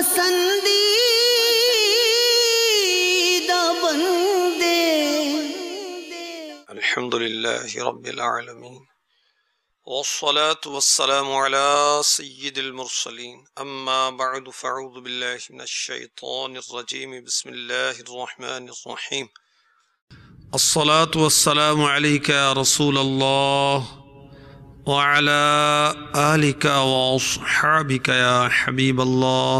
پسندیدہ بندے. الحمدللہ رب العالمین والصلاة والسلام على سید المرسلین اما بعد فاعوذ باللہ من الشیطان الرجیم بسم اللہ الرحمن الرحیم. الصلاة والسلام علیک یا رسول اللہ وعلى آلك وأصحابك يا حبيب الله.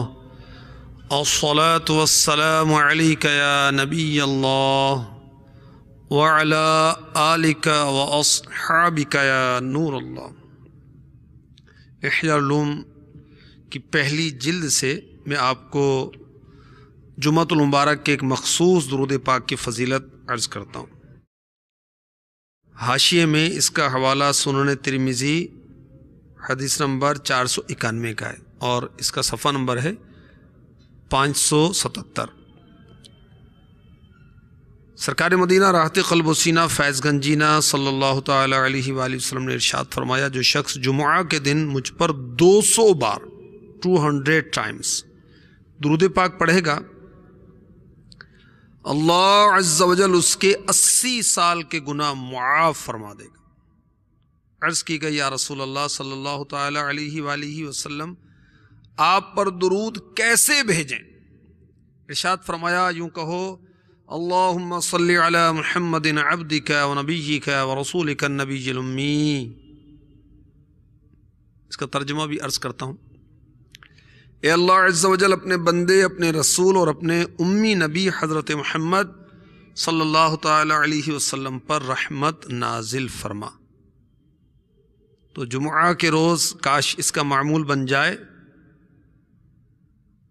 الصلاة والسلام عليك يا نبي الله وعلى آلك وأصحابك يا نور الله. احیاء العلوم کی پہلی جلد سے میں آپ کو جمعۃ المبارک کے ایک مخصوص درود پاک کی فضیلت عرض کرتا ہوں. حاشیے میں اس کا حوالہ سنن ترمذی حدیث نمبر 491 کا ہے اور اس کا صفحہ نمبر ہے 577. سرکار مدینہ راحت قلب و سینہ فیض گنجینہ صلی اللہ تعالی علیہ وآلہ وسلم نے ارشاد فرمایا، جو شخص جمعہ کے دن مجھ پر 200 بار 200 ٹائمز درود پاک پڑھے گا، اللہ عز و جل اس کے 80 سال کے گناہ معاف فرما دے گا. عرض کی گئی، یا رسول اللہ صلی اللہ تعالی علیہ وآلہ وسلم آپ پر درود کیسے بھیجیں؟ ارشاد فرمایا، یوں کہو، اللہم صلی علی محمد عبدک و نبیک و رسولک النبی الامی. اس کا ترجمہ بھی عرض کرتا ہوں. اے اللہ عز و جل اپنے بندے، اپنے رسول اور اپنے امی نبی حضرت محمد صلی اللہ تعالی علیہ وسلم پر رحمت نازل فرما. تو جمعہ کے روز کاش اس کا معمول بن جائے.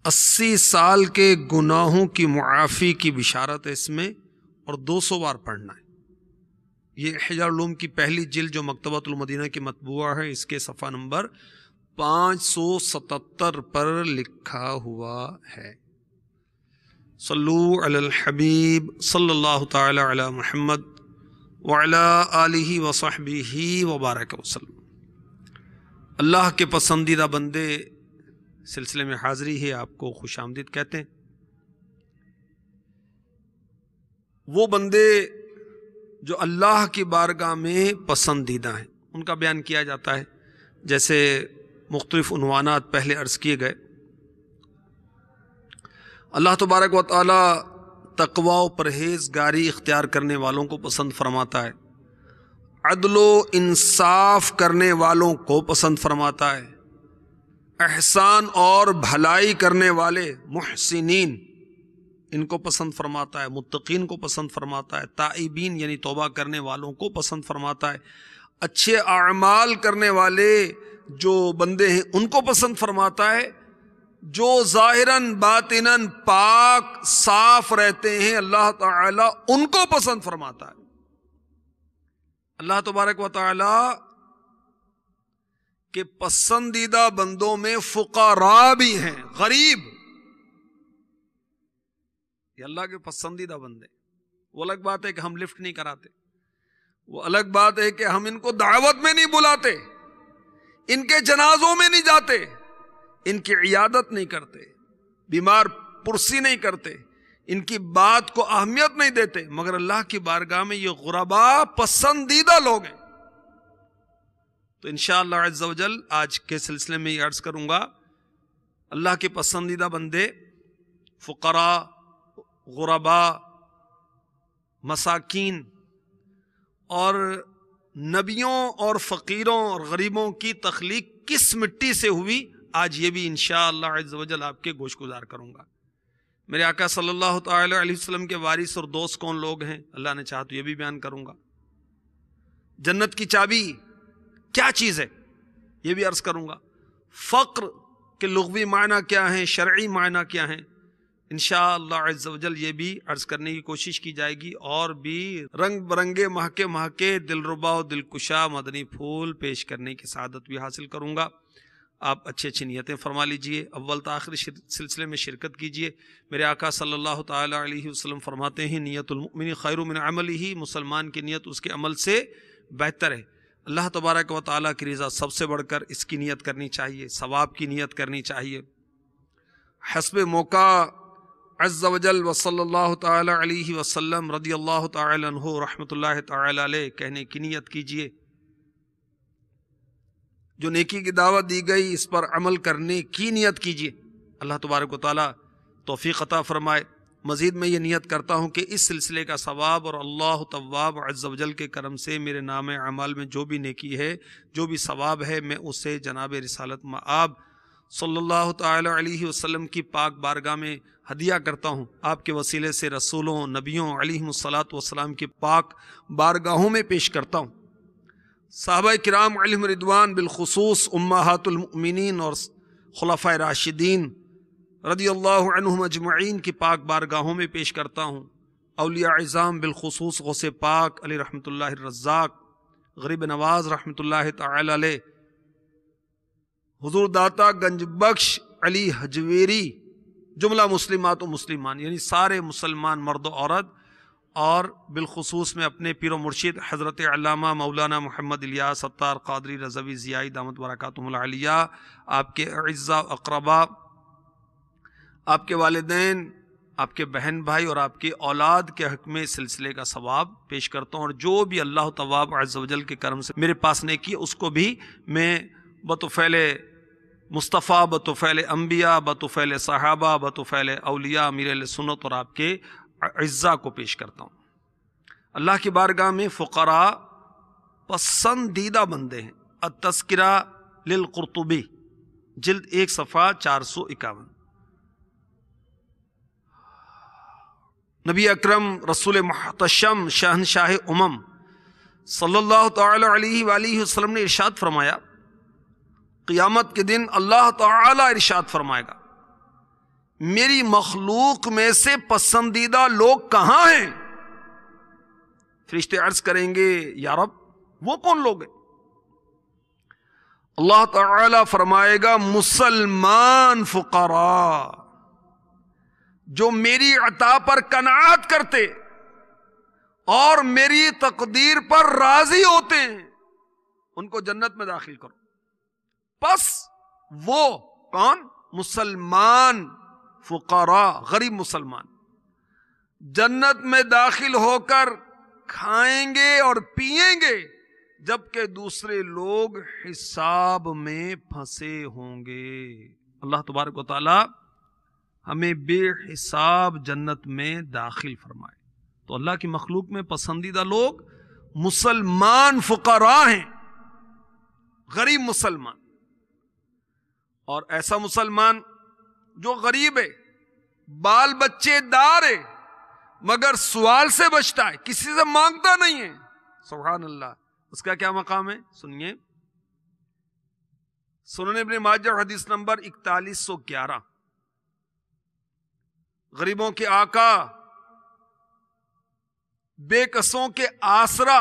80 سال کے گناہوں کی معافی کی بشارت ہے اس میں، اور 200 بار پڑھنا ہے. یہ احیاء العلوم کی پہلی جلد جو مکتبۃ المدینہ کی مطبوعہ ہے، اس کے صفحہ نمبر 577 پر لکھا ہوا ہے. صلو علی الحبیب صلی اللہ تعالی علی محمد وعلی آلہ وصحبہ وبارک وسلم. اللہ کے پسندیدہ بندے سلسلے میں حاضری ہے، آپ کو خوش آمدید کہتے ہیں. وہ بندے جو اللہ کی بارگاہ میں پسندیدہ ہیں ان کا بیان کیا جاتا ہے. جیسے مختلف عنوانات پہلے عرض کیے گئے. اللہ تبارک و تعالی تقوی و پرہیزگاری اختیار کرنے والوں کو پسند فرماتا ہے، عدل و انصاف کرنے والوں کو پسند فرماتا ہے، احسان اور بھلائی کرنے والے محسنین ان کو پسند فرماتا ہے، متقین کو پسند فرماتا ہے، تائبین یعنی توبہ کرنے والوں کو پسند فرماتا ہے، اچھے اعمال کرنے والے جو بندے ہیں ان کو پسند فرماتا ہے، جو ظاہراً باطناً پاک صاف رہتے ہیں اللہ تعالی ان کو پسند فرماتا ہے. اللہ تبارک و تعالی کے پسندیدہ بندوں میں فقراء بھی ہیں، غریب. یہ اللہ کے پسندیدہ بندے. وہ الگ بات ہے کہ ہم لفٹ نہیں کراتے، وہ الگ بات ہے کہ ہم ان کو دعوت میں نہیں بلاتے، ان کے جنازوں میں نہیں جاتے، ان کی عیادت نہیں کرتے، بیمار پرسی نہیں کرتے، ان کی بات کو اہمیت نہیں دیتے، مگر اللہ کی بارگاہ میں یہ غرباء پسندیدہ لوگ ہیں. تو انشاءاللہ عز و جل آج کے سلسلے میں یہ عرض کروں گا، اللہ کے پسندیدہ بندے فقراء، غرباء، مساکین اور نبیوں اور فقیروں اور غریبوں کی تخلیق کس مٹی سے ہوئی، آج یہ بھی انشاءاللہ عز و جل آپ کے گوش گزار کروں گا. میرے آقا صلی اللہ تعالی علیہ وسلم کے وارث اور دوست کون لوگ ہیں، اللہ نے چاہا تو یہ بھی بیان کروں گا. جنت کی چابی کیا چیز ہے یہ بھی عرض کروں گا. فقر کے لغوی معنی کیا ہیں، شرعی معنی کیا ہیں، انشاءاللہ عز و جل یہ بھی عرض کرنے کی کوشش کی جائے گی. اور بھی رنگ برنگے مہکے دلربا و دلکشا مدنی پھول پیش کرنے کی سعادت بھی حاصل کروں گا. آپ اچھی نیتیں فرما لیجئے، اول تا آخر سلسلے میں شرکت کیجئے. میرے آقا صلی اللہ تعالی علیہ وسلم فرماتے ہیں، نیت المؤمن خیر من عملہ، مسلمان کی نیت اس کے عمل سے بہتر ہے. اللہ تبارک و تعالیٰ کی رضا سب سے بڑھ کر اس کی نیت کرنی چاہیے، ثواب کی نیت کرنی چاہیے. حسب موقع عز وجل وصلی اللہ تعالی علیہ وسلم رضی اللہ تعالی عنہ رحمۃ اللہ تعالی علیہ کہنے کی نیت کیجئے. جو نیکی کی دعوت دی گئی اس پر عمل کرنے کی نیت کیجئے. اللہ تبارک و تعالی توفیق عطا فرمائے. مزید میں یہ نیت کرتا ہوں کہ اس سلسلے کا ثواب اور اللہ تواب عز وجل کے کرم سے میرے نام اعمال میں جو بھی نیکی ہے، جو بھی ثواب ہے، میں اسے جناب رسالت مآب صلی اللہ تعالی علیہ وسلم کی پاک بارگاہ میں ہدیہ کرتا ہوں. آپ کے وسیلے سے رسولوں، نبیوں علیہم الصلاۃ والسلام کی پاک بارگاہوں میں پیش کرتا ہوں. صحابہ کرام علیہم رضوان، بالخصوص امہات المؤمنین اور خلفائے راشدین رضی اللہ عنہم اجمعین کی پاک بارگاہوں میں پیش کرتا ہوں. اولیاء اعظام بالخصوص غوث پاک علی رحمۃ اللہ الرزاق، غریب نواز رحمۃ اللہ تعالی علیہ، حضور داتا گنج بخش علی حجویری، جملہ مسلمات و مسلمان یعنی سارے مسلمان مرد و عورت، اور بالخصوص میں اپنے پیر و مرشد حضرت علامہ مولانا محمد الیاس ستار قادری رضوی ضیائی دامت برکاتہم العالیہ، آپ کے اعزاء و اقربا، آپ کے والدین، آپ کے بہن بھائی اور آپ کی اولاد کے حق میں سلسلے کا ثواب پیش کرتا ہوں. اور جو بھی اللہ تواب عز وجل کے کرم سے میرے پاس نیکی ہے اس کو بھی میں بطفیل مصطفیٰ، بطفیل انبیاء، بطفیل صحابہ، بطفیل اولیاء امیر اہل سنت اور آپ کے اعزاء کو پیش کرتا ہوں. اللہ کی بارگاہ میں فقراء پسندیدہ بندے ہیں. التذکرہ للقرطبی، جلد 1 صفحہ 451. نبی اکرم رسول محتشم شہنشاہ امم صلی اللہ تعالی علیہ وآلہ وسلم نے ارشاد فرمایا، قیامت کے دن اللہ تعالی ارشاد فرمائے گا، میری مخلوق میں سے پسندیدہ لوگ کہاں ہیں؟ فرشتے عرض کریں گے یا رب وہ کون لوگ ہیں؟ اللہ تعالی فرمائے گا مسلمان فقراء جو میری عطا پر قناعت کرتے اور میری تقدیر پر راضی ہوتے ہیں، ان کو جنت میں داخل کرو. پس وہ کون؟ مسلمان فقراء، غریب مسلمان جنت میں داخل ہو کر کھائیں گے اور پیئیں گے جبکہ دوسرے لوگ حساب میں پھنسے ہوں گے. اللہ تبارک و تعالی ہمیں بے حساب جنت میں داخل فرمائے. تو اللہ کی مخلوق میں پسندیدہ لوگ مسلمان فقراء ہیں، غریب مسلمان. اور ایسا مسلمان جو غریب ہے، بال بچے دار ہے، مگر سوال سے بچتا ہے، کسی سے مانگتا نہیں ہے، سبحان اللہ، اس کا کیا مقام ہے؟ سنیے، سنن ابن ماجہ حدیث نمبر 4111. غریبوں کے آقا، بے کسوں کے آسرا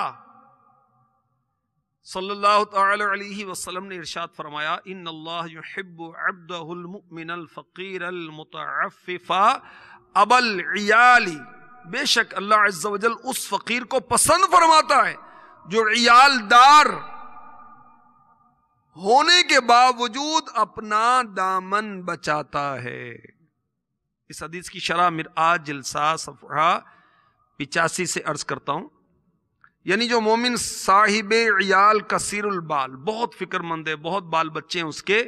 صلی اللہ تعالی علیہ وسلم نے ارشاد فرمایا، ان اللہ یحب عبدہ المؤمن الفقیر المتعفف ابا العیال، بے شک اللہ عز و جل اس فقیر کو پسند فرماتا ہے جو عیال دار ہونے کے باوجود اپنا دامن بچاتا ہے. اس حدیث کی شرح مرآت جلد 7 صفحہ 85 سے عرض کرتا ہوں. یعنی جو مومن صاحب عیال کثیر البال، بہت فکر مند ہے، بہت بال بچے ہیں اس کے،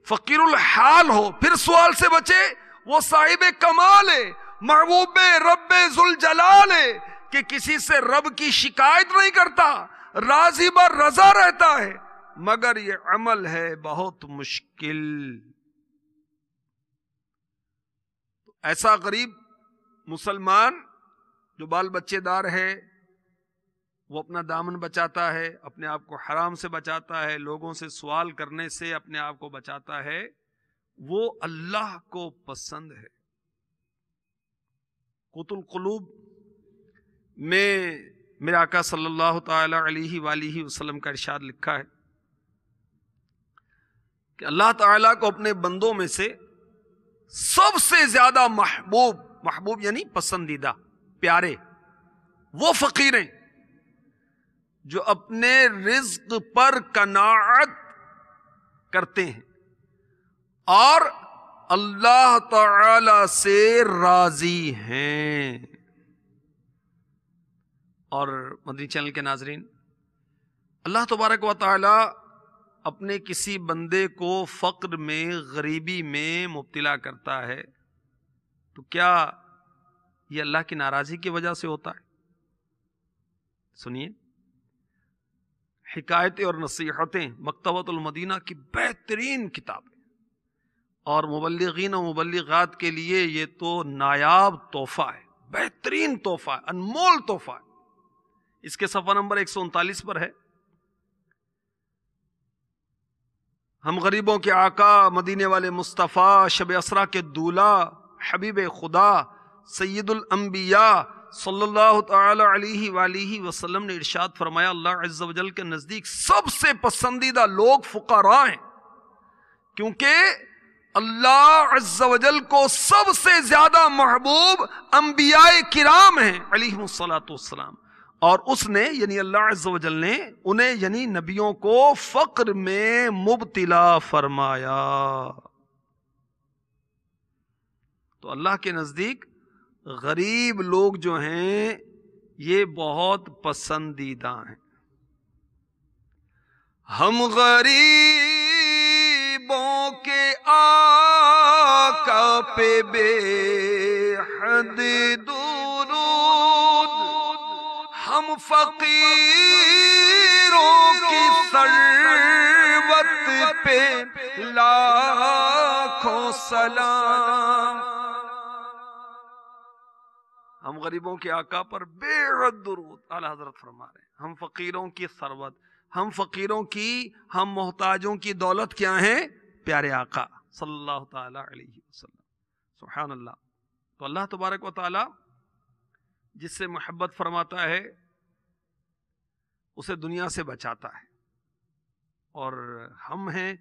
فقیر الحال ہو، پھر سوال سے بچے، وہ صاحب کمال ہے، محبوب رب ذوالجلال ہے کہ کسی سے رب کی شکایت نہیں کرتا، راضی بر رضا رہتا ہے. مگر یہ عمل ہے بہت مشکل. ایسا غریب مسلمان جو بال بچے دار ہے، وہ اپنا دامن بچاتا ہے، اپنے آپ کو حرام سے بچاتا ہے، لوگوں سے سوال کرنے سے اپنے آپ کو بچاتا ہے، وہ اللہ کو پسند ہے. قوت القلوب میں میرے آقا صلی اللہ تعالی علیہ وآلہ وسلم کا ارشاد لکھا ہے کہ اللہ تعالیٰ کو اپنے بندوں میں سے سب سے زیادہ محبوب، محبوب یعنی پسندیدہ، پیارے، وہ فقیر ہیں جو اپنے رزق پر قناعت کرتے ہیں اور اللہ تعالی سے راضی ہیں۔ اور مدنی چینل کے ناظرین، اللہ تبارک و تعالی اپنے کسی بندے کو فقر میں، غریبی میں مبتلا کرتا ہے تو کیا یہ اللہ کی ناراضی کی وجہ سے ہوتا ہے؟ سنیے، حکایتیں اور نصیحتیں مکتبۃ المدینہ کی بہترین کتاب ہے، اور مبلغین و مبلغات کے لیے یہ تو نایاب تحفہ ہے، بہترین تحفہ ہے، انمول تحفہ ہے۔ اس کے صفحہ نمبر 139 پر ہے، ہم غریبوں کے آقا، مدینے والے مصطفیٰ، شب اسرا کے دولہ، حبیب خدا، سید الانبیاء صلی اللہ تعالی علیہ وآلہ وسلم نے ارشاد فرمایا، اللہ عز و جل کے نزدیک سب سے پسندیدہ لوگ فقراء ہیں، کیونکہ اللہ عز و جل کو سب سے زیادہ محبوب انبیاء کرام ہیں علیہم الصلاۃ والسلام، اور اس نے یعنی اللہ عز و جل نے انہیں یعنی نبیوں کو فقر میں مبتلا فرمایا۔ تو اللہ کے نزدیک غریب لوگ جو ہیں یہ بہت پسندیدہ ہیں۔ ہم غریبوں کے آقا پہ بے حد درود، ہم فقیروں کی ثروت پہ لاکھوں سلام۔ ہم غریبوں کے آقا پر بے حد درود، اعلی حضرت فرما رہے ہیں، ہم فقیروں کی ثروت، ہم فقیروں کی، ہم محتاجوں کی دولت کیا ہیں؟ پیارے آقا صلی اللہ تعالی علیہ وسلم۔ سبحان اللہ۔ تو اللہ تبارک و تعالی جس سے محبت فرماتا ہے اسے دنیا سے بچاتا ہے، اور ہم ہیں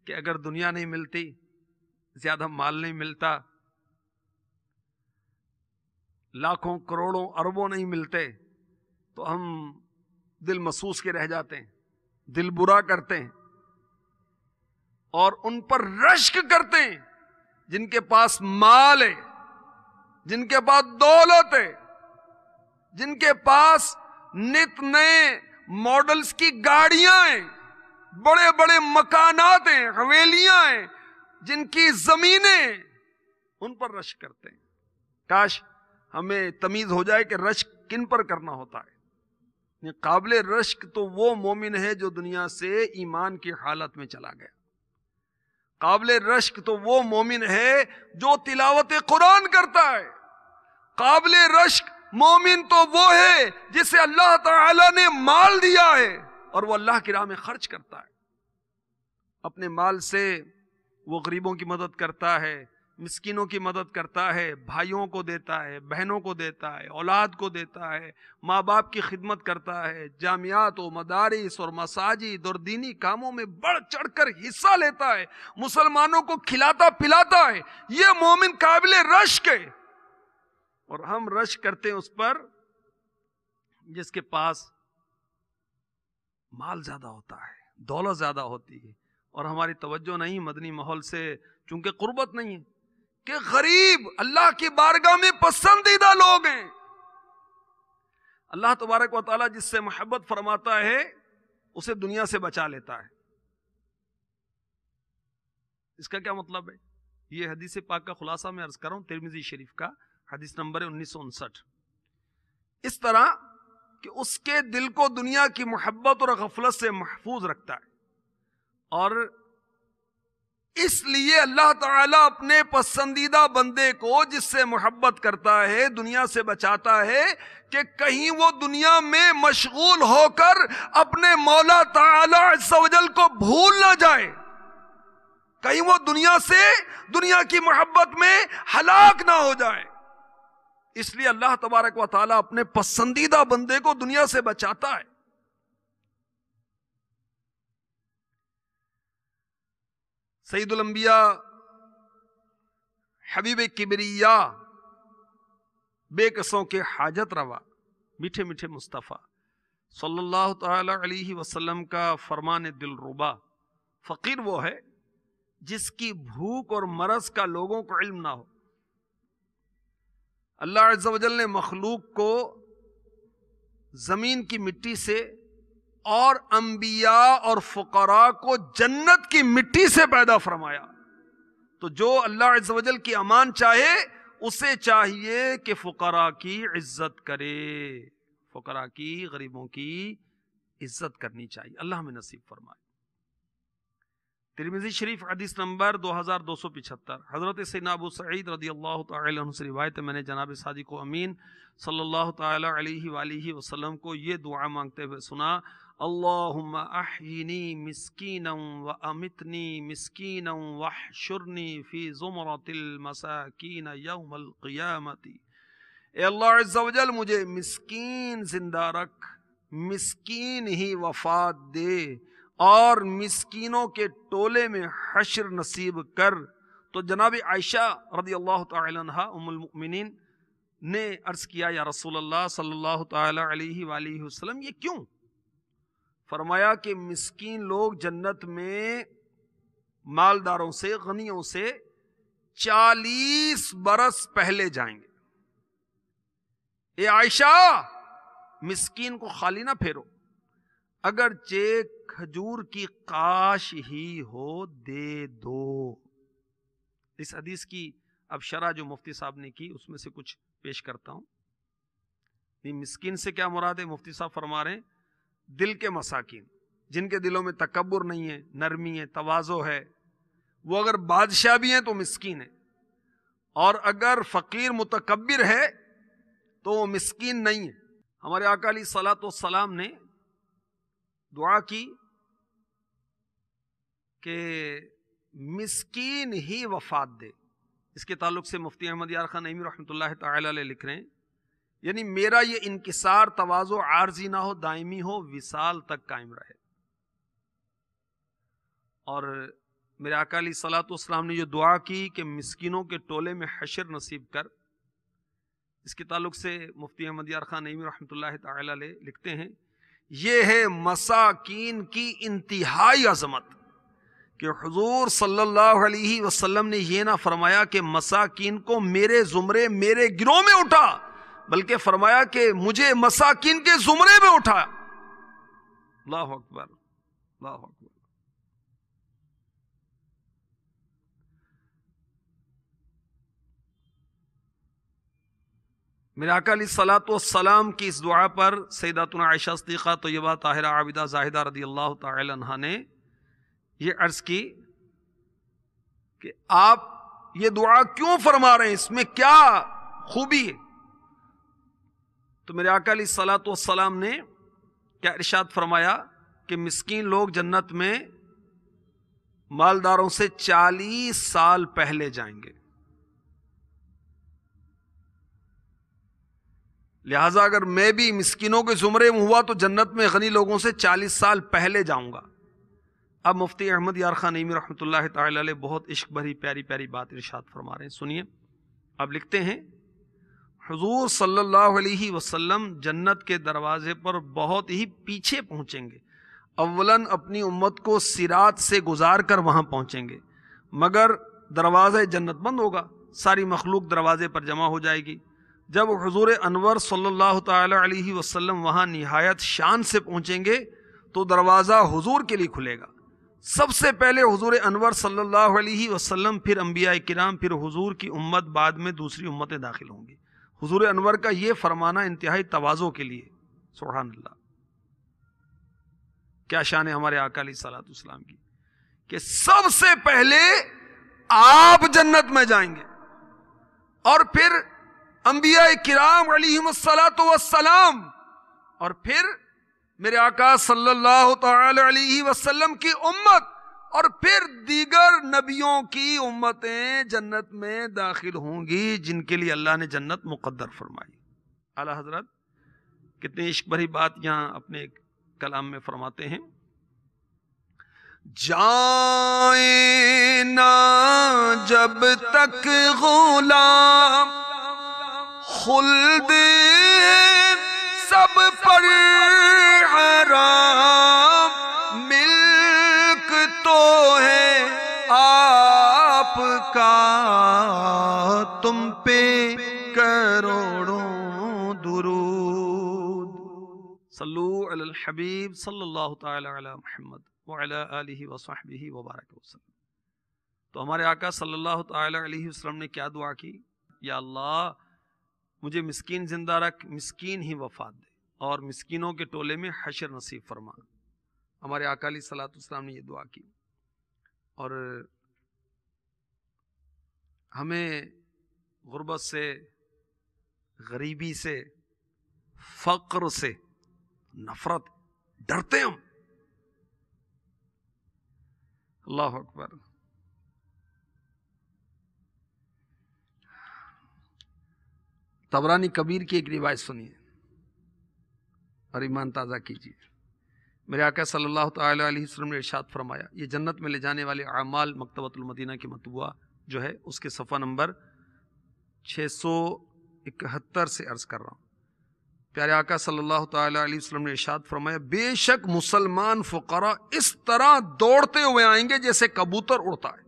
کہ اگر دنیا نہیں ملتی، زیادہ مال نہیں ملتا، لاکھوں کروڑوں اربوں نہیں ملتے، تو ہم دل محسوس کے رہ جاتے ہیں، دل برا کرتے ہیں، اور ان پر رشک کرتے ہیں جن کے پاس مال ہے، جن کے پاس دولت ہے، جن کے پاس نت نئے ماڈلز کی گاڑیاں ہیں، بڑے بڑے مکانات ہیں، حویلیاں ہیں، جن کی زمینیں ہیں، ان پر رشک کرتے ہیں۔ کاش ہمیں تمیز ہو جائے کہ رشک کن پر کرنا ہوتا ہے۔ قابل رشک تو وہ مومن ہے جو دنیا سے ایمان کی حالت میں چلا گیا، قابل رشک تو وہ مومن ہے جو تلاوت قرآن کرتا ہے، قابل رشک مومن تو وہ ہے جسے اللہ تعالی نے مال دیا ہے اور وہ اللہ کی راہ میں خرچ کرتا ہے، اپنے مال سے وہ غریبوں کی مدد کرتا ہے، مسکینوں کی مدد کرتا ہے، بھائیوں کو دیتا ہے، بہنوں کو دیتا ہے، اولاد کو دیتا ہے، ماں باپ کی خدمت کرتا ہے، جامعات و مدارس اور مساجد اور دینی کاموں میں بڑھ چڑھ کر حصہ لیتا ہے، مسلمانوں کو کھلاتا پلاتا ہے۔ یہ مومن قابل رشک ہے، اور ہم رشک کرتے ہیں اس پر جس کے پاس مال زیادہ ہوتا ہے، دولت زیادہ ہوتی ہے، اور ہماری توجہ نہیں مدنی ماحول سے، چونکہ قربت نہیں ہے کہ غریب اللہ کی بارگاہ میں پسندیدہ لوگ ہیں۔ اللہ تبارک و تعالیٰ جس سے محبت فرماتا ہے اسے دنیا سے بچا لیتا ہے۔ اس کا کیا مطلب ہے؟ یہ حدیث پاک کا خلاصہ میں عرض کر رہا ہوں، ترمذی شریف کا حدیث نمبر 1959۔ اس طرح کہ اس کے دل کو دنیا کی محبت اور غفلت سے محفوظ رکھتا ہے، اور اس لیے اللہ تعالیٰ اپنے پسندیدہ بندے کو جس سے محبت کرتا ہے دنیا سے بچاتا ہے کہ کہیں وہ دنیا میں مشغول ہو کر اپنے مولا تعالی عز و جل کو بھول نہ جائے، کہیں وہ دنیا سے، دنیا کی محبت میں ہلاک نہ ہو جائے۔ اس لیے اللہ تبارک و تعالیٰ اپنے پسندیدہ بندے کو دنیا سے بچاتا ہے۔ سید الانبیاء، حبیب کبریا، بے کسوں کے حاجت روا، میٹھے میٹھے مصطفیٰ صلی اللہ تعالی علیہ وسلم کا فرمان دل ربا، فقیر وہ ہے جس کی بھوک اور مرض کا لوگوں کو علم نہ ہو. اللہ عز و جل نے مخلوق کو زمین کی مٹی سے اور انبیاء اور فقراء کو جنت کی مٹی سے پیدا فرمایا. تو جو اللہ عز و جل کی امان چاہے اسے چاہیے کہ فقراء کی عزت کرے، فقراء کی، غریبوں کی عزت کرنی چاہیے. اللہ ہمیں نصیب فرمائے. ترمذی شریف حدیث نمبر 2275. حضرت سیدنا ابو سعید رضی اللہ تعالی عنہ سے روایت ہے، میں نے جناب صادق و امین صلی اللہ تعالی علیہ وآلہ وسلم کو یہ دعا مانگتے ہوئے سنا: اللہم احینی مسکینا وامتنی مسکینا واحشرنی فی زمرۃ المساکین یوم القیامۃ. اے اللہ عز و جل مجھے مسکین زندہ رکھ، مسکین ہی وفات دے، اور مسکینوں کے ٹولے میں حشر نصیب کر. تو جناب عائشہ رضی اللہ تعالی عنہا ام المؤمنین نے عرض کیا: یا رسول اللہ صلی اللہ تعالی علیہ وآلہ وسلم یہ کیوں؟ فرمایا کہ مسکین لوگ جنت میں مالداروں سے، غنیوں سے 40 برس پہلے جائیں گے. اے عائشہ مسکین کو خالی نہ پھیرو، اگرچہ کھجور کی کاش ہی ہو دے دو. اس حدیث کی اب شرح جو مفتی صاحب نے کی اس میں سے کچھ پیش کرتا ہوں. مسکین سے کیا مراد ہے؟ مفتی صاحب فرما رہے ہیں دل کے مساکین، جن کے دلوں میں تکبر نہیں ہے، نرمی ہے، تواضع ہے. وہ اگر بادشاہ بھی ہیں تو مسکین ہے، اور اگر فقیر متکبر ہے تو وہ مسکین نہیں ہے. ہمارے آقا علیہ الصلوۃ والسلام نے دعا کی کہ مسکین ہی وفات دے. اس کے تعلق سے مفتی احمد یار خان نعیمی رحمۃ اللہ تعالی علیہ لکھ رہے ہیں یعنی میرا یہ انکسار تواضع عارضی نہ ہو، دائمی ہو، وصال تک قائم رہے. اور میرے آقا علیہ الصلوۃ والسلام نے جو دعا کی کہ مسکینوں کے ٹولے میں حشر نصیب کر، اس کے تعلق سے مفتی احمد یار خان نعیمی رحمۃ اللہ تعالی علیہ لکھتے ہیں یہ ہے مساکین کی انتہائی عظمت کہ حضور صلی اللہ علیہ وسلم نے یہ نہ فرمایا کہ مساکین کو میرے زمرے، میرے گروہ میں اٹھا، بلکہ فرمایا کہ مجھے مساکین کے زمرے میں اٹھا. اللہ اکبر، اللہ اکبر. میرے آقا علیہ الصلوۃ والسلام کی اس دعا پر سیداتنا عائشہ صدیقہ طیبہ طاہرہ عابدہ زاہدہ رضی اللہ تعالی عنہا نے یہ عرض کی کہ آپ یہ دعا کیوں فرما رہے ہیں، اس میں کیا خوبی ہے؟ تو میرے آقا علیہ الصلوۃ والسلام نے کیا ارشاد فرمایا کہ مسکین لوگ جنت میں مالداروں سے 40 سال پہلے جائیں گے. لہذا اگر میں بھی مسکینوں کے زمرے میں ہوا تو جنت میں غنی لوگوں سے 40 سال پہلے جاؤں گا. اب مفتی احمد یار خان نعیمی رحمۃ اللہ تعالی علیہ بہت عشق بھری پیاری پیاری بات ارشاد فرما رہے ہیں، سنیے. اب لکھتے ہیں حضور صلی اللہ علیہ وسلم جنت کے دروازے پر بہت ہی پیچھے پہنچیں گے. اولاً اپنی امت کو صراط سے گزار کر وہاں پہنچیں گے، مگر دروازہ جنت بند ہوگا، ساری مخلوق دروازے پر جمع ہو جائے گی. جب حضور انور صلی اللہ تعالی علیہ وسلم وہاں نہایت شان سے پہنچیں گے تو دروازہ حضور کے لیے کھلے گا. سب سے پہلے حضور انور صلی اللہ علیہ وسلم، پھر انبیاء کرام، پھر حضور کی امت، بعد میں دوسری امتیں داخل ہوں گی. حضور انور کا یہ فرمانا انتہائی تواضع کے لیے. سبحان اللہ، کیا شان ہے ہمارے آقا علیہ الصلوۃ والسلام کی کہ سب سے پہلے آپ جنت میں جائیں گے اور پھر انبیاء کرام علیہم الصلوۃ والسلام، اور پھر میرے آقا صلی اللہ تعالی علیہ وسلم کی امت، اور پھر دیگر نبیوں کی امتیں جنت میں داخل ہوں گی جن کے لیے اللہ نے جنت مقدر فرمائی. اعلیٰ حضرت کتنی عشق بھری بات یہاں اپنے کلام میں فرماتے ہیں. جائیں نہ جب تک غلام خلد سب پر حرام، ملک تو ہے آپ کا تم پہ کروڑوں درود. صلو علی الحبیب صلی اللہ تعالی علی محمد وعلی آلہ وصحبہ وبارک وسلم. تو ہمارے آقا صلی اللہ تعالی علیہ وسلم نے کیا دعا کی؟ یا اللہ مجھے مسکین زندہ رکھ، مسکین ہی وفات دے، اور مسکینوں کے ٹولے میں حشر نصیب فرما. ہمارے آقا علیہ الصلوۃ والسلام نے یہ دعا کی. اور ہمیں غربت سے، غریبی سے، فقر سے نفرت، ڈرتے ہم. اللہ اکبر. طبرانی کبیر کی ایک روایت سنیے اور ایمان تازہ کیجیے. میرے آقا صلی اللہ تعالی علیہ وسلم نے ارشاد فرمایا، یہ جنت میں لے جانے والے اعمال مکتبۃ المدینہ کی مطبوعہ جو ہے اس کے صفحہ نمبر 671 سے عرض کر رہا ہوں. پیارے آقا صلی اللہ تعالی علیہ وسلم نے ارشاد فرمایا، بے شک مسلمان فقراء اس طرح دوڑتے ہوئے آئیں گے جیسے کبوتر اڑتا ہے.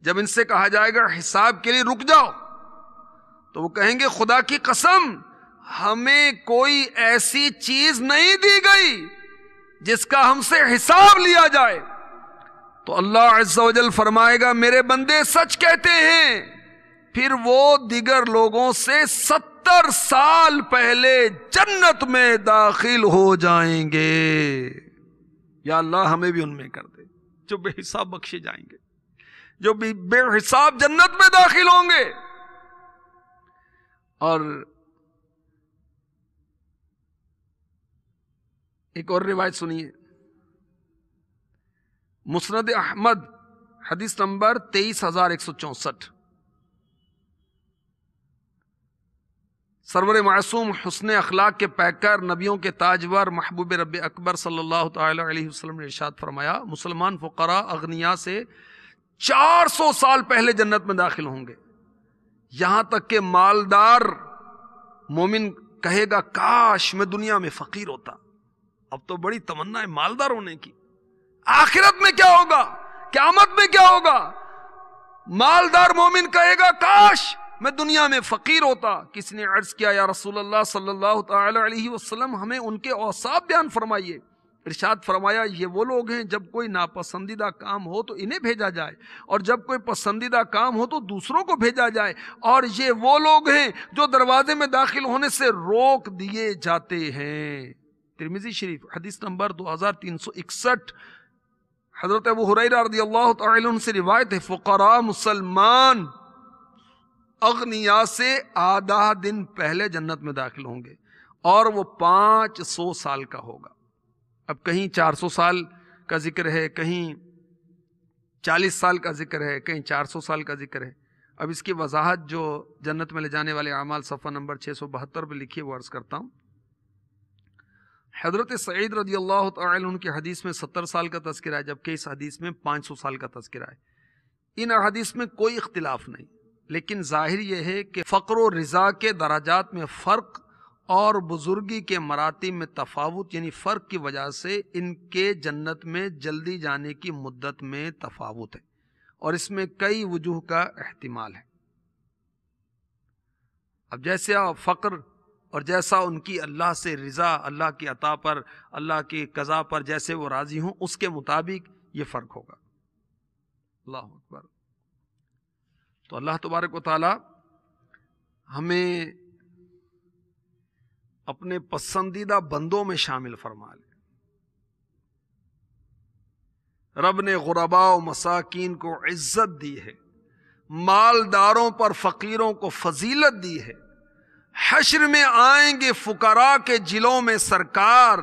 جب ان سے کہا جائے گا حساب کے لیے رک جاؤ، تو وہ کہیں گے خدا کی قسم ہمیں کوئی ایسی چیز نہیں دی گئی جس کا ہم سے حساب لیا جائے. تو اللہ عز و جل فرمائے گا میرے بندے سچ کہتے ہیں. پھر وہ دیگر لوگوں سے 70 سال پہلے جنت میں داخل ہو جائیں گے. یا اللہ ہمیں بھی ان میں کر دے جو بے حساب بخشے جائیں گے، جو بے حساب جنت میں داخل ہوں گے. اور ایک اور روایت سنیے، مسند احمد حدیث نمبر 23,164. سرور معصوم حسن اخلاق کے پیکر، نبیوں کے تاجور، محبوب رب اکبر صلی اللہ تعالی علیہ وسلم نے ارشاد فرمایا، مسلمان فقراء اغنیاء سے 400 سال پہلے جنت میں داخل ہوں گے. یہاں تک کہ مالدار مومن کہے گا کاش میں دنیا میں فقیر ہوتا. اب تو بڑی تمنا ہے مالدار ہونے کی. آخرت میں کیا ہوگا؟ قیامت میں کیا ہوگا؟ مالدار مومن کہے گا کاش میں دنیا میں فقیر ہوتا. کسی نے عرض کیا یا رسول اللہ صلی اللہ تعالی علیہ وسلم ہمیں ان کے اوصاف بیان فرمائیے. ارشاد فرمایا یہ وہ لوگ ہیں جب کوئی ناپسندیدہ کام ہو تو انہیں بھیجا جائے، اور جب کوئی پسندیدہ کام ہو تو دوسروں کو بھیجا جائے، اور یہ وہ لوگ ہیں جو دروازے میں داخل ہونے سے روک دیے جاتے ہیں. ترمذی شریف حدیث نمبر 2361. حضرت ابو ہریرہ رضی اللہ تعالی عنہ سے روایت ہے، فقراء مسلمان اغنیاء سے آدھا دن پہلے جنت میں داخل ہوں گے، اور وہ 500 سال کا ہوگا. اب کہیں 400 سال کا ذکر ہے، کہیں 40 سال کا ذکر ہے، کہیں 400 سال کا ذکر ہے. اب اس کی وضاحت جو جنت میں لے جانے والے اعمال صفحہ نمبر 672 پہ لکھی ہے وہ عرض کرتا ہوں. حضرت سعید رضی اللہ تعالی عنہ کی حدیث میں 70 سال کا تذکرہ ہے، جبکہ اس حدیث میں 500 سال کا تذکرہ ہے. ان حدیث میں کوئی اختلاف نہیں، لیکن ظاہر یہ ہے کہ فقر و رضا کے درجات میں فرق اور بزرگی کے مراتب میں تفاوت، یعنی فرق کی وجہ سے ان کے جنت میں جلدی جانے کی مدت میں تفاوت ہے، اور اس میں کئی وجوہ کا احتمال ہے. اب جیسے فقر اور جیسا ان کی اللہ سے رضا، اللہ کی عطا پر، اللہ کی قضا پر جیسے وہ راضی ہوں، اس کے مطابق یہ فرق ہوگا. اللہ اکبر. تو اللہ تبارک و تعالی ہمیں اپنے پسندیدہ بندوں میں شامل فرما لے. رب نے غرباء و مساکین کو عزت دی ہے، مالداروں پر فقیروں کو فضیلت دی ہے. حشر میں آئیں گے فقراء کے جلوں میں سرکار،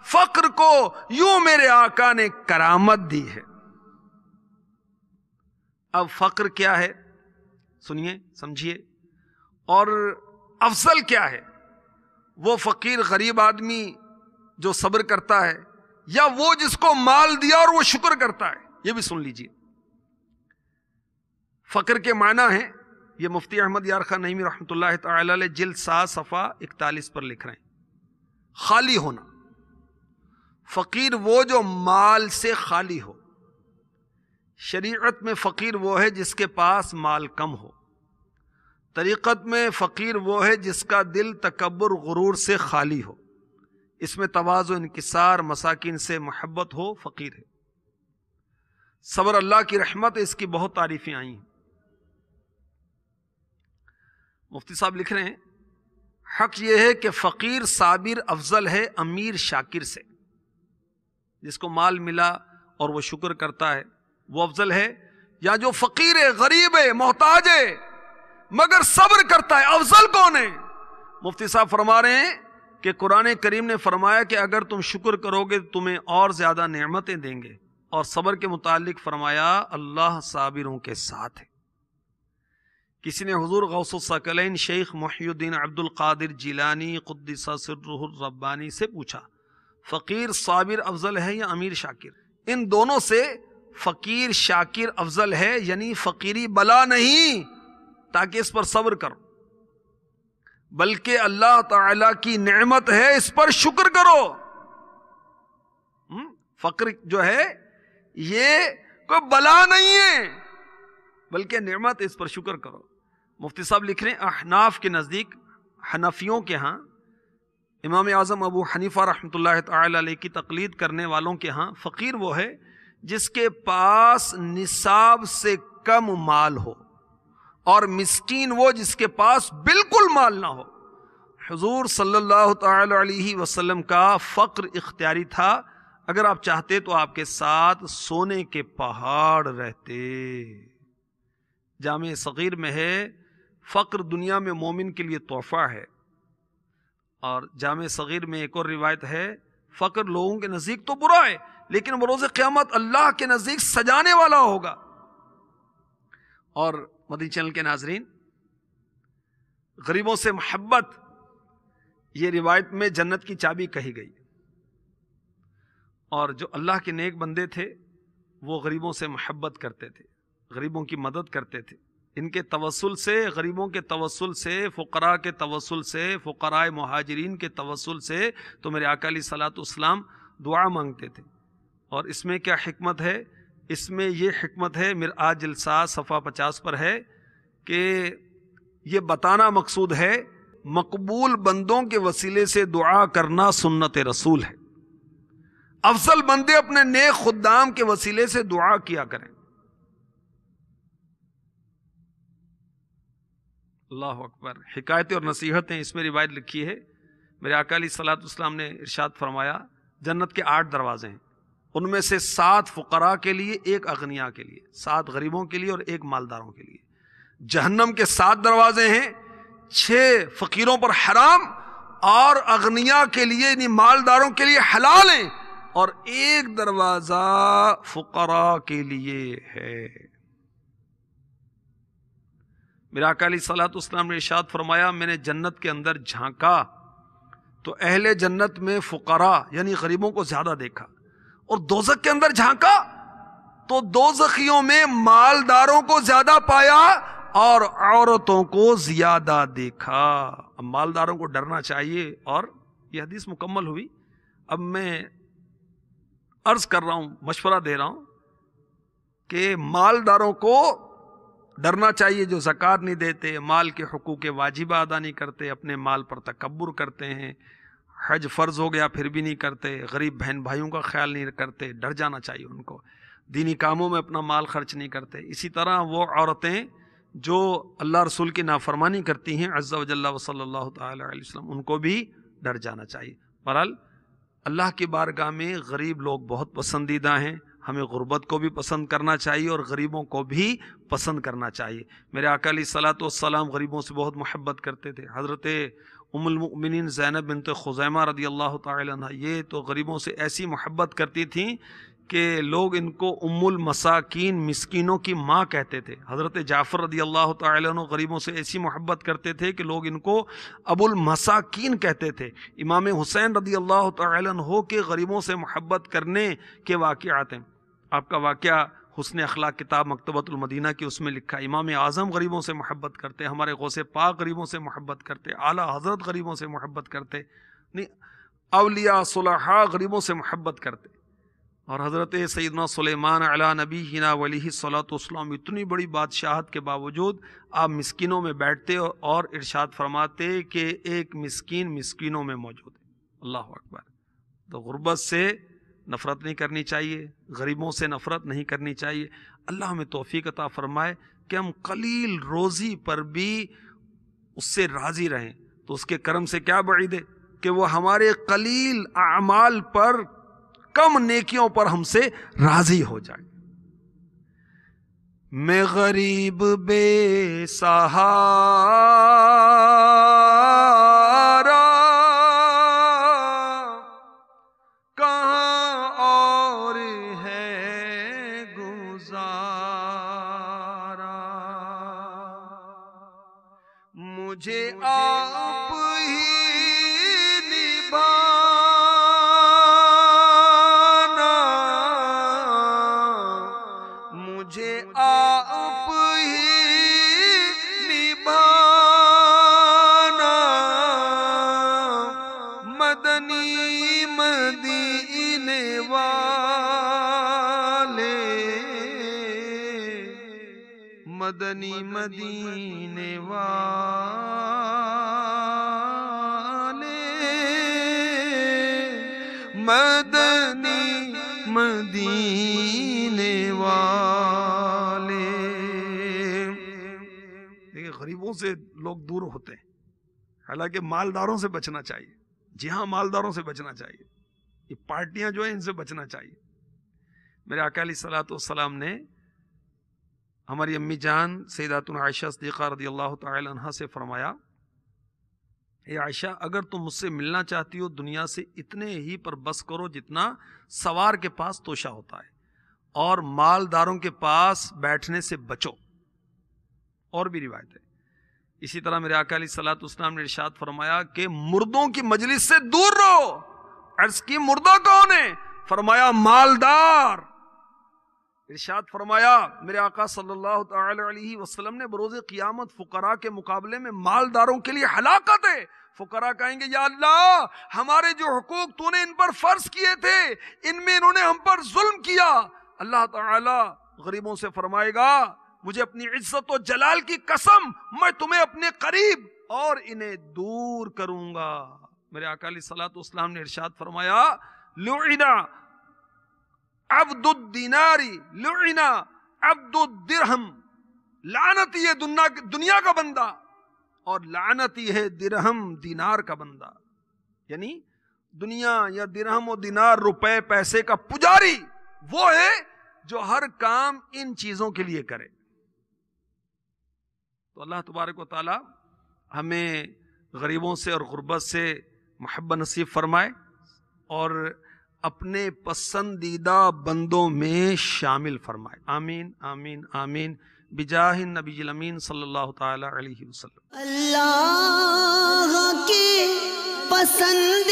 فقر کو یوں میرے آقا نے کرامت دی ہے. اب فقر کیا ہے سنیے سمجھیے، اور افضل کیا ہے؟ وہ فقیر غریب آدمی جو صبر کرتا ہے، یا وہ جس کو مال دیا اور وہ شکر کرتا ہے؟ یہ بھی سن لیجیے. فقر کے معنی ہیں، یہ مفتی احمد یار خان نعیمی رحمۃ اللہ تعالی علیہ جلد 7 صفحہ 41 پر لکھ رہے ہیں. خالی ہونا. فقیر وہ جو مال سے خالی ہو، شریعت میں فقیر وہ ہے جس کے پاس مال کم ہو، طریقت میں فقیر وہ ہے جس کا دل تکبر غرور سے خالی ہو، اس میں تواضع انکسار مساکین سے محبت ہو، فقیر ہے۔ صبر اللہ کی رحمت، اس کی بہت تعریفیں آئی ہیں۔ مفتی صاحب لکھ رہے ہیں حق یہ ہے کہ فقیر صابر افضل ہے امیر شاکر سے۔ جس کو مال ملا اور وہ شکر کرتا ہے وہ افضل ہے، یا جو فقیر ہے، غریب ہے، محتاج ہے مگر صبر کرتا ہے، افضل کون ہے؟ مفتی صاحب فرما رہے ہیں کہ قرآن کریم نے فرمایا کہ اگر تم شکر کرو گے تو تمہیں اور زیادہ نعمتیں دیں گے، اور صبر کے متعلق فرمایا اللہ صابروں کے ساتھ ہے۔ کسی نے حضور غوث الثقلین شیخ محی الدین عبد القادر جیلانی قدس سرہ الربانی سے پوچھا فقیر صابر افضل ہے یا امیر شاکر؟ ان دونوں سے فقیر شاکر افضل ہے، یعنی فقیری بلا نہیں تاکہ اس پر صبر کرو، بلکہ اللہ تعالی کی نعمت ہے اس پر شکر کرو۔ فقر جو ہے یہ کوئی بلا نہیں ہے بلکہ نعمت، اس پر شکر کرو۔ مفتی صاحب لکھ رہے ہیں احناف کے نزدیک، حنفیوں کے ہاں، امام اعظم ابو حنیفہ رحمۃ اللہ تعالی علیہ کی تقلید کرنے والوں کے ہاں فقیر وہ ہے جس کے پاس نصاب سے کم مال ہو، اور مسکین وہ جس کے پاس بالکل مال نہ ہو۔ حضور صلی اللہ تعالی علیہ وسلم کا فقر اختیاری تھا، اگر آپ چاہتے تو آپ کے ساتھ سونے کے پہاڑ رہتے۔ جامع صغیر میں ہے فقر دنیا میں مومن کے لیے تحفہ ہے، اور جامع صغیر میں ایک اور روایت ہے فقر لوگوں کے نزدیک تو برا ہے لیکن بروز قیامت اللہ کے نزدیک سجانے والا ہوگا۔ اور مدنی چینل کے ناظرین، غریبوں سے محبت یہ روایت میں جنت کی چابی کہی گئی، اور جو اللہ کے نیک بندے تھے وہ غریبوں سے محبت کرتے تھے، غریبوں کی مدد کرتے تھے۔ ان کے توسل سے، غریبوں کے توسل سے، فقراء کے توسل سے، فقراء مہاجرین کے توسل سے تو میرے آقا علیہ الصلوۃ والسلام دعا مانگتے تھے۔ اور اس میں کیا حکمت ہے؟ اس میں یہ حکمت ہے، مرآت جلسہ صفحہ 50 پر ہے کہ یہ بتانا مقصود ہے مقبول بندوں کے وسیلے سے دعا کرنا سنت رسول ہے۔ افضل بندے اپنے نیک خدام کے وسیلے سے دعا کیا کریں۔ اللہ اکبر۔ حکایتیں اور نصیحتیں، اس میں روایت لکھی ہے میرے آقا علیہ الصلوۃ والسلام نے ارشاد فرمایا جنت کے 8 دروازے ہیں، ان میں سے 7 فقراء کے لیے، 1 اغنیاء کے لیے، 7 غریبوں کے لیے اور 1 مالداروں کے لیے۔ جہنم کے 7 دروازے ہیں، 6 فقیروں پر حرام اور اغنیاء کے لیے یعنی مالداروں کے لیے حلال ہیں، اور 1 دروازہ فقراء کے لیے ہے۔ میرا آقا علیہ الصلوۃ والسلام نے ارشاد فرمایا میں نے جنت کے اندر جھانکا تو اہل جنت میں فقراء یعنی غریبوں کو زیادہ دیکھا، اور دوزخ کے اندر جھانکا تو دوزخیوں میں مالداروں کو زیادہ پایا اور عورتوں کو زیادہ دیکھا۔ اب مالداروں کو ڈرنا چاہیے، اور یہ حدیث مکمل ہوئی۔ اب میں عرض کر رہا ہوں، مشورہ دے رہا ہوں کہ مالداروں کو ڈرنا چاہیے جو زکوٰۃ نہیں دیتے، مال کے حقوق واجبہ ادا نہیں کرتے، اپنے مال پر تکبر کرتے ہیں، حج فرض ہو گیا پھر بھی نہیں کرتے، غریب بہن بھائیوں کا خیال نہیں کرتے، ڈر جانا چاہیے ان کو، دینی کاموں میں اپنا مال خرچ نہیں کرتے۔ اسی طرح وہ عورتیں جو اللہ رسول کی نافرمانی کرتی ہیں عز و جل و صلی اللہ تعالی علیہ وسلم، ان کو بھی ڈر جانا چاہیے۔ بہرحال اللہ کی بارگاہ میں غریب لوگ بہت پسندیدہ ہیں، ہمیں غربت کو بھی پسند کرنا چاہیے اور غریبوں کو بھی پسند کرنا چاہیے۔ میرے آقا علیہ الصلوۃ والسلام غریبوں سے بہت محبت کرتے تھے۔ حضرت ام المؤمنین زینب بنت خزیمہ رضی اللہ تعالی عنہ یہ تو غریبوں سے ایسی محبت کرتی تھیں کہ لوگ ان کو ام المساکین، مسکینوں کی ماں کہتے تھے۔ حضرت جعفر رضی اللہ تعالی عنہ غریبوں سے ایسی محبت کرتے تھے کہ لوگ ان کو ابو المساکین کہتے تھے۔ امام حسین رضی اللہ تعالی عنہ کے غریبوں سے محبت کرنے کے واقعات ہیں۔ آپ کا واقعہ حسن اخلاق کتاب مکتبۃ المدینہ کی اس میں لکھا، امام اعظم غریبوں سے محبت کرتے، ہمارے غوث پاک غریبوں سے محبت کرتے، اعلیٰ حضرت غریبوں سے محبت کرتے، اولیاء صلحاء غریبوں سے محبت کرتے۔ اور حضرت سیدنا سلیمان علی نبینا علیہ الصلوۃ والسلام اتنی بڑی بادشاہت کے باوجود آپ مسکینوں میں بیٹھتے اور ارشاد فرماتے کہ ایک مسکین مسکینوں میں موجود ہے. اللہ اکبر. تو غربت سے نفرت نہیں کرنی چاہیے، غریبوں سے نفرت نہیں کرنی چاہیے. اللہ ہمیں توفیق عطا فرمائے کہ ہم قلیل روزی پر بھی اس سے راضی رہیں. تو اس کے کرم سے کیا بعید ہے کہ وہ ہمارے قلیل اعمال پر، کم نیکیوں پر ہم سے راضی ہو جائے. میں غریب بے سہارا کہاں اور ہے گزارا، مجھے آپ ہی مجھے آپ ہی نبھانا، مدنی مدینے والے، مدنی مدینے والے، مدنی مدینے والے. دیکھیں غریبوں سے لوگ دور ہوتے ہیں، حالانکہ مالداروں سے بچنا چاہیے. جی ہاں، مالداروں سے بچنا چاہیے. یہ پارٹیاں جو ہیں ان سے بچنا چاہیے. میرے آقا علیہ الصلوۃ والسلام نے ہماری امی جان سیداتنا عائشہ صدیقہ رضی اللہ تعالی عنہا سے فرمایا، اے عائشہ، اگر تم مجھ سے ملنا چاہتی ہو دنیا سے اتنے ہی پر بس کرو جتنا سوار کے پاس توشہ ہوتا ہے، اور مالداروں کے پاس بیٹھنے سے بچو. اور بھی روایت ہے. اسی طرح میرے آقا علیہ الصلوۃ والسلام نے ارشاد فرمایا کہ مردوں کی مجلس سے دور رہو. عرض کی مردہ کون ہے؟ فرمایا مالدار. ارشاد فرمایا میرے آقا صلی اللہ تعالی علیہ وسلم نے بروز قیامت فقراء کے مقابلے میں مالداروں کے لیے ہلاکت ہے. فقراء کہیں گے یا اللہ، ہمارے جو حقوق تو نے ان پر فرض کیے تھے ان میں انہوں نے ہم پر ظلم کیا. اللہ تعالی غریبوں سے فرمائے گا مجھے اپنی عزت و جلال کی قسم، میں تمہیں اپنے قریب اور انہیں دور کروں گا. میرے آقا علیہ الصلوۃ والسلام نے ارشاد فرمایا لعنا عبد الدینار لعنا عبد الدرہم، لعنتی ہے دنیا کا بندہ اور لعنتی ہے درہم دینار کا بندہ. یعنی دنیا یا درہم و دینار، روپے پیسے کا پجاری وہ ہے جو ہر کام ان چیزوں کے لیے کرے. تو اللہ تبارک و تعالی ہمیں غریبوں سے اور غربت سے محبت نصیب فرمائے اور اپنے پسندیدہ بندوں میں شامل فرمائے. آمین آمین آمین بجاہ النبی الامین صلی اللہ تعالی علیہ وسلم. اللہ کی پسند